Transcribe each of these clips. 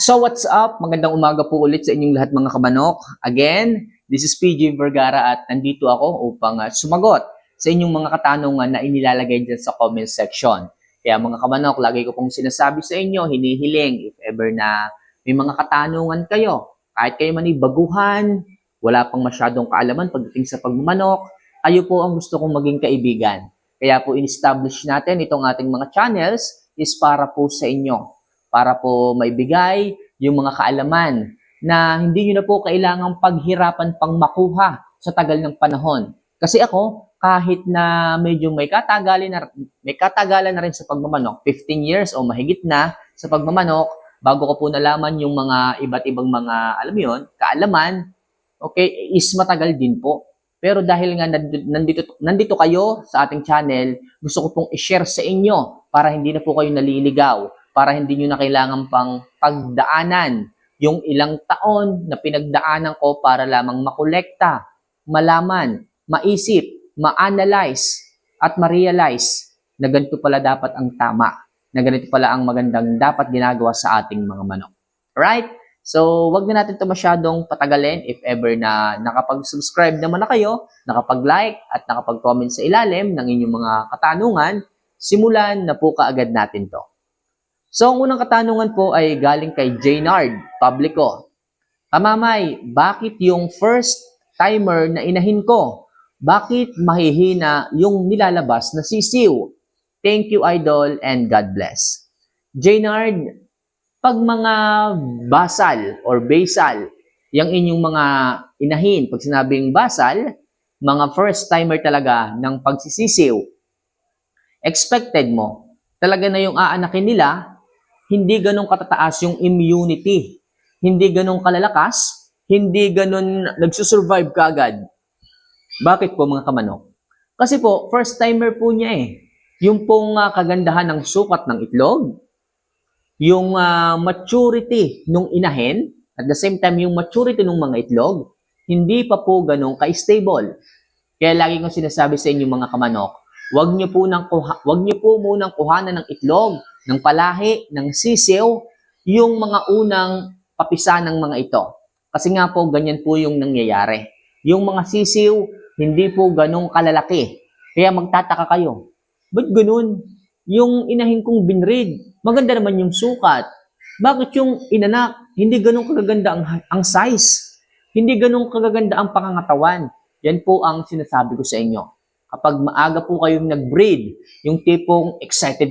So what's up? Magandang umaga po ulit sa inyong lahat mga kamanok. Again, this is PJ Vergara at nandito ako upang sumagot sa inyong mga katanungan na inilalagay dyan sa comment section. Kaya mga kamanok, lagi ko pong sinasabi sa inyo, hinihiling if ever na may mga katanungan kayo, kahit kayo man ay baguhan, wala pang masyadong kaalaman pagdating sa pagmamanok, kayo po ang gusto kong maging kaibigan. Kaya po in-establish natin itong ating mga channels is para po sa inyo, para po maibigay yung mga kaalaman na hindi nyo na po kailangang paghirapan pang makuha sa tagal ng panahon. Kasi ako, kahit na medyo may katagalan na rin sa pagmamanok, 15 years o mahigit na sa pagmamanok, bago ko po nalaman yung mga iba't ibang mga, alam mo yun, kaalaman, okay, is matagal din po. Pero dahil nga nandito kayo sa ating channel, gusto ko pong i-share sa inyo para hindi na po kayo naliligaw, para hindi nyo na kailangan pang pagdaanan yung ilang taon na pinagdaanan ko para lamang makolekta, malaman, maisip, ma-analyze, at ma-realize na ganito pala dapat ang tama, na ganito pala ang magandang dapat ginagawa sa ating mga manok. Right? So, wag na natin ito masyadong patagalin if ever na nakapag-subscribe naman na kayo, nakapag-like at nakapag-comment sa ilalim ng inyong mga katanungan, simulan na po kaagad natin to. So, ang unang katanungan po ay galing kay Jaynard Publico. Kamamay, bakit yung first timer na inahin ko, bakit mahihina yung nilalabas na sisiw? Thank you, Idol, and God bless. Jaynard, pag mga basal or basal, yung inyong mga inahin, pag sinabing basal, mga first timer talaga ng pagsisisiw, expected mo, talaga na yung aanakin nila, hindi ganun katataas yung immunity, hindi ganun kalalakas, hindi ganun nagsusurvive kaagad. Bakit po mga kamanok? Kasi po, first timer po niya eh. Yung pong kagandahan ng sukat ng itlog, yung maturity nung inahin, at the same time yung maturity ng mga itlog, hindi pa po ganun ka-stable. Kaya lagi kong sinasabi sa inyo mga kamanok, wag niyo po munang kuhanan ng itlog, ng palahi, ng sisiw, yung mga unang papisa ng mga ito. Kasi nga po, ganyan po yung nangyayari. Yung mga sisiw, hindi po ganong kalalaki. Kaya magtataka kayo, ba't ganun? Yung inahin kong binreed, maganda naman yung sukat. Bakit yung inanak, hindi ganong kagaganda ang size? Hindi ganong kagaganda ang pangangatawan? Yan po ang sinasabi ko sa inyo. Kapag maaga po kayong nag-breed, yung tipong excited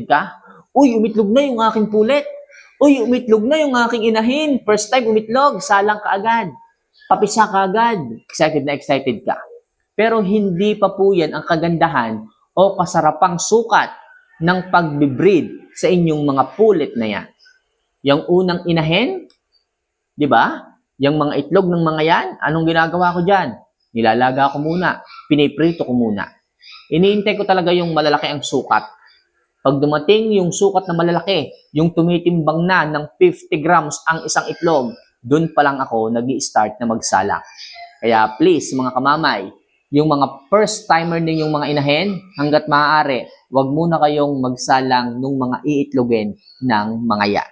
ka, uy, umitlog na yung aking pulet. Uy, umitlog na yung aking inahin. First time umitlog, salang ka agad. Papisa ka agad. Excited ka. Pero hindi pa po yan ang kagandahan o kasarapang sukat ng pag-breed sa inyong mga pulet na yan. Yung unang inahin, di ba? Yung mga itlog ng mga yan, anong ginagawa ko dyan? Nilalaga ko muna. Piniprito ko muna. Iniintay ko talaga yung malalaki ang sukat. Pag dumating yung sukat na malalaki, yung tumitimbang na ng 50 grams ang isang itlog, doon pa lang ako nag-i-start na magsalak. Kaya please, mga kamamay, yung mga first timer ninyong mga inahin, hanggat maaari, wag muna kayong magsalang nung mga iitlogin ng mga yan.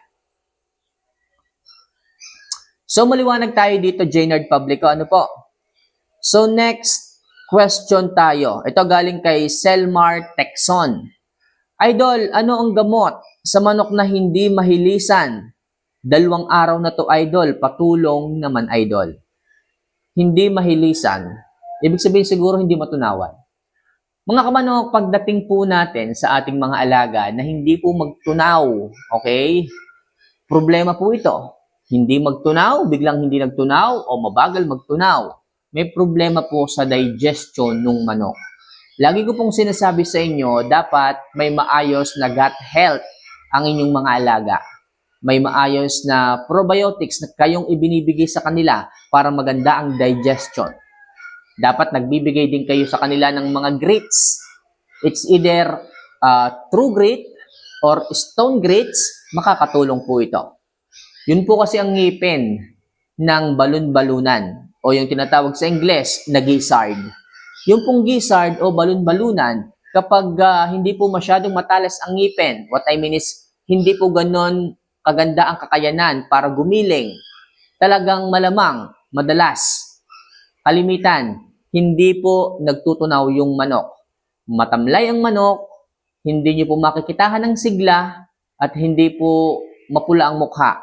So maliwanag tayo dito, Jaynard Publico. Ano po? So next question tayo. Ito galing kay Selmar Texon. Idol, ano ang gamot sa manok na hindi mahilisan? 2 araw na to, Idol. Patulong naman, Idol. Hindi mahilisan. Ibig sabihin siguro hindi matunawan. Mga kamanok, pagdating po natin sa ating mga alaga na hindi po magtunaw, okay? Problema po ito. Hindi magtunaw, biglang hindi nagtunaw, o mabagal magtunaw. May problema po sa digestion ng manok. Lagi ko pong sinasabi sa inyo, dapat may maayos na gut health ang inyong mga alaga. May maayos na probiotics na kayong ibinibigay sa kanila para maganda ang digestion. Dapat nagbibigay din kayo sa kanila ng mga grits. It's either true grit or stone grits, makakatulong po ito. Yun po kasi ang ngipin ng balon-balunan o yung tinatawag sa Ingles na gizzard. Yung pong gizzard o balon-balunan, kapag hindi po masyadong matalas ang ngipin, what I mean is, hindi po ganon kagandaang kakayanan para gumiling, talagang malamang, madalas, kalimitan, hindi po nagtutunaw yung manok. Matamlay ang manok, hindi niyo po makikitahan ng sigla, at hindi po mapula ang mukha.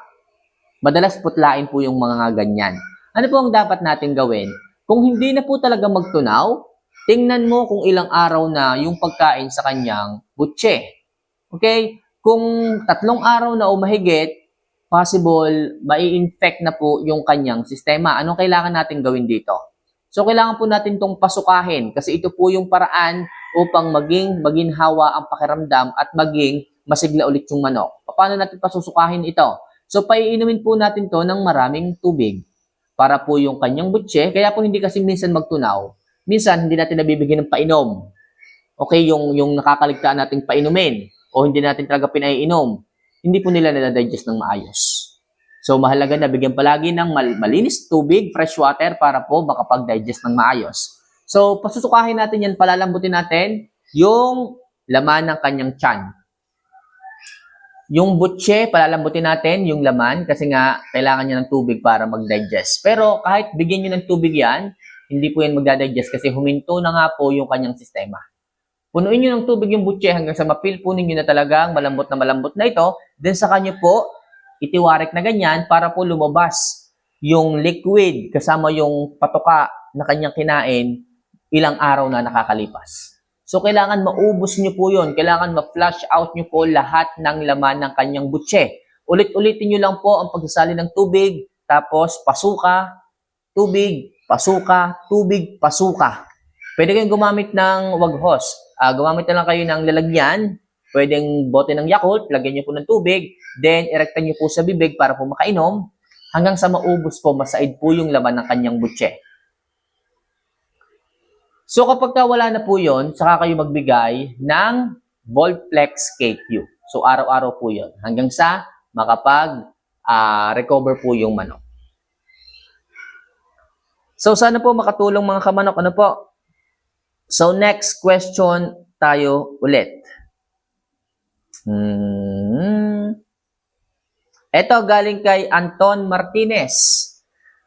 Madalas putlain po yung mga ganyan. Ano po ang dapat natin gawin? Kung hindi na po talaga magtunaw, tingnan mo kung ilang araw na yung pagkain sa kanyang butse. Okay? Kung 3 araw na o mahigit, possible mai-infect na po yung kanyang sistema. Anong kailangan natin gawin dito? So, kailangan po natin itong pasukahin kasi ito po yung paraan upang maging maginhawa ang pakiramdam at maging masigla ulit yung manok. Paano natin pasusukahin ito? So, paiinumin po natin to ng maraming tubig para po yung kanyang butse. Kaya po hindi kasi minsan magtunaw. Minsan, hindi natin nabibigyan ng painom. Okay, yung nakakaligtaan nating painumin o hindi natin talaga pinaiinom, hindi po nila nadadigest ng maayos. So, mahalaga na bigyan palagi ng malinis tubig, fresh water, para po makapag-digest ng maayos. So, pasusukahin natin yan, palalambutin natin yung laman ng kanyang tiyan. Yung butse, palalambutin natin yung laman kasi nga kailangan niya ng tubig para mag-digest. Pero kahit bigyan niyo ng tubig yan, hindi po yan magda-digest kasi huminto na nga po yung kanyang sistema. Punuin niyo ng tubig yung butse hanggang sa ma-feel po ninyo na talagang malambot na ito. Then sa kanya po, itiwarik na ganyan para po lumabas yung liquid kasama yung patoka na kanyang kinain ilang araw na nakakalipas. So, kailangan maubos nyo po yun. Kailangan ma-flush out nyo po lahat ng laman ng kanyang butse. Ulit-ulitin nyo lang po ang pagsasali ng tubig, tapos pasuka, tubig, pasuka, tubig, pasuka. Pwede kayong gumamit ng waghos. Gumamit na lang kayo ng lalagyan. Pwedeng bote ng Yakult, lagyan nyo po ng tubig, then irekta nyo po sa bibig para po makainom, hanggang sa maubos po, masaid po yung laman ng kanyang butse. So kapag wala na po yun, saka kayo magbigay ng Volplex KQ. So araw-araw po yun, hanggang sa makapag-recover po yung manok. So sana po makatulong mga kamanok. Ano po? So next question tayo ulit. Ito galing kay Anton Martinez.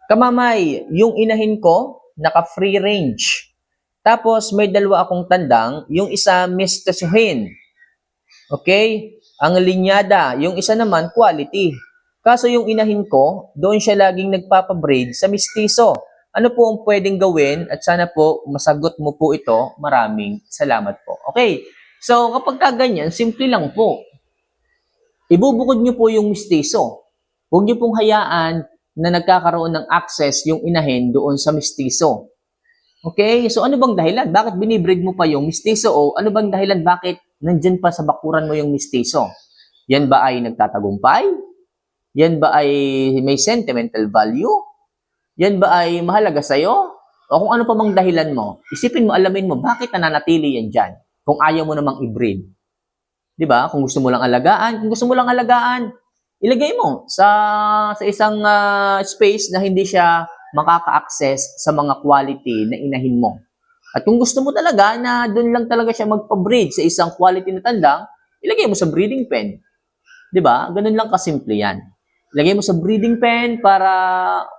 Kamamay, yung inahin ko, naka-free range. Tapos may 2 akong tandang, yung isa mistasuhin. Okay? Ang linyada, yung isa naman quality. Kaso yung inahin ko, doon siya laging nagpapabreed sa mistiso. Ano po ang pwedeng gawin? At sana po masagot mo po ito. Maraming salamat po. Okay. So, kapag ganyan, simple lang po. Ibubukod nyo po yung mistiso. Huwag nyo pong hayaan na nagkakaroon ng access yung inahin doon sa mistiso. Okay? So, ano bang dahilan? Bakit binibreed mo pa yung mistiso? O ano bang dahilan? Bakit nandyan pa sa bakuran mo yung mistiso? Yan ba ay nagtatagumpay? Yan ba ay may sentimental value? Yan ba ay mahalaga sa'yo? O kung ano pa bang dahilan mo? Isipin mo, alamin mo, bakit nananatili yan dyan? Kung ayaw mo namang i-breed. 'Di ba? Kung gusto mo lang alagaan, ilagay mo sa isang space na hindi siya makaka-access sa mga quality na inahin mo. At kung gusto mo talaga na doon lang talaga siya magpa-breed sa isang quality na tandang, ilagay mo sa breeding pen. 'Di ba? Ganun lang kasimple 'yan. Ilagay mo sa breeding pen para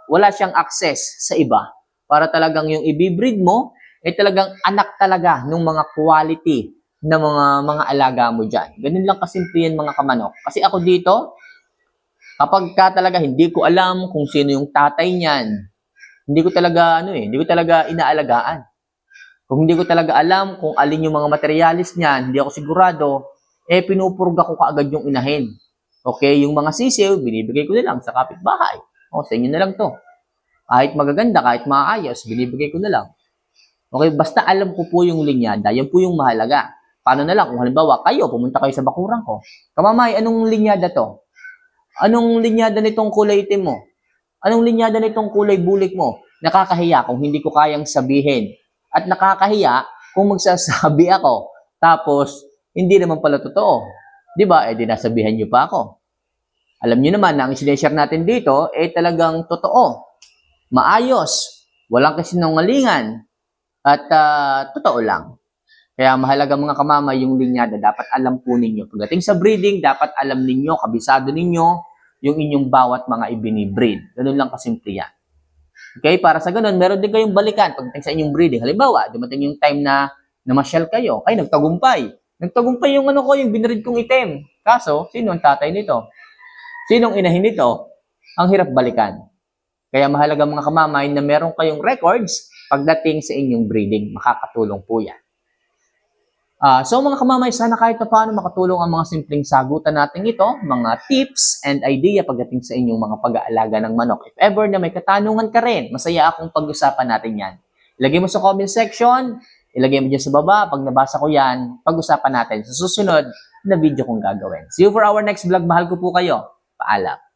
wala siyang access sa iba. Para talagang yung i-breed mo ay talagang anak talaga ng mga quality na mga alaga mo dyan. Ganun lang kasimple yan mga kamanok. Kasi ako dito, kapag talaga hindi ko alam kung sino yung tatay niyan, hindi ko talaga inaalagaan. Kung hindi ko talaga alam kung alin yung mga materialis niyan, hindi ako sigurado, pinupurga ko kaagad yung inahin. Okay, yung mga sisiw, binibigay ko na lang sa kapitbahay. Sa inyo na lang to. Kahit magaganda, kahit maayos, binibigay ko na lang. Okay, basta alam ko po yung linyada, yan po yung mahalaga. Paano na lang kung halimbawa pumunta kayo sa bakuran ko. Kamamay, anong linyada to? Anong linyada nitong kulay itim mo? Anong linyada nitong kulay bulik mo? Nakakahiya kung hindi ko kayang sabihin. At nakakahiya kung magsasabi ako. Tapos, hindi naman pala totoo. Di ba? Di nasabihan nyo pa ako. Alam nyo naman na ang sineshare natin dito, talagang totoo. Maayos. Walang kasinungalingan. At totoo lang. Kaya mahalaga mga kamama yung linyada. Dapat alam po ninyo. Pagdating sa breeding, dapat alam ninyo, kabisado ninyo yung inyong bawat mga ibinibreed. Ganun lang kasimple yan. Okay, para sa ganun, meron din kayong balikan pagdating sa inyong breeding. Halimbawa, dumating yung time na namasyal kayo, ay nagtagumpay. Nagtagumpay yung yung binreed kong itim. Kaso, sino ang tatay nito? Sinong inahin nito? Ang hirap balikan. Kaya mahalaga mga kamamay na meron kayong records pagdating sa inyong breeding. Makakatulong po yan. So mga kamamay, sana kahit na paano makatulong ang mga simpleng sagutan natin ito, mga tips and idea pagdating sa inyong mga pag-aalaga ng manok. If ever na may katanungan ka rin, masaya akong pag-usapan natin yan. Ilagay mo sa comment section, ilagay mo dyan sa baba, pag nabasa ko yan, pag-usapan natin sa susunod na video kong gagawin. See you for our next vlog. Mahal ko po kayo. Paalam.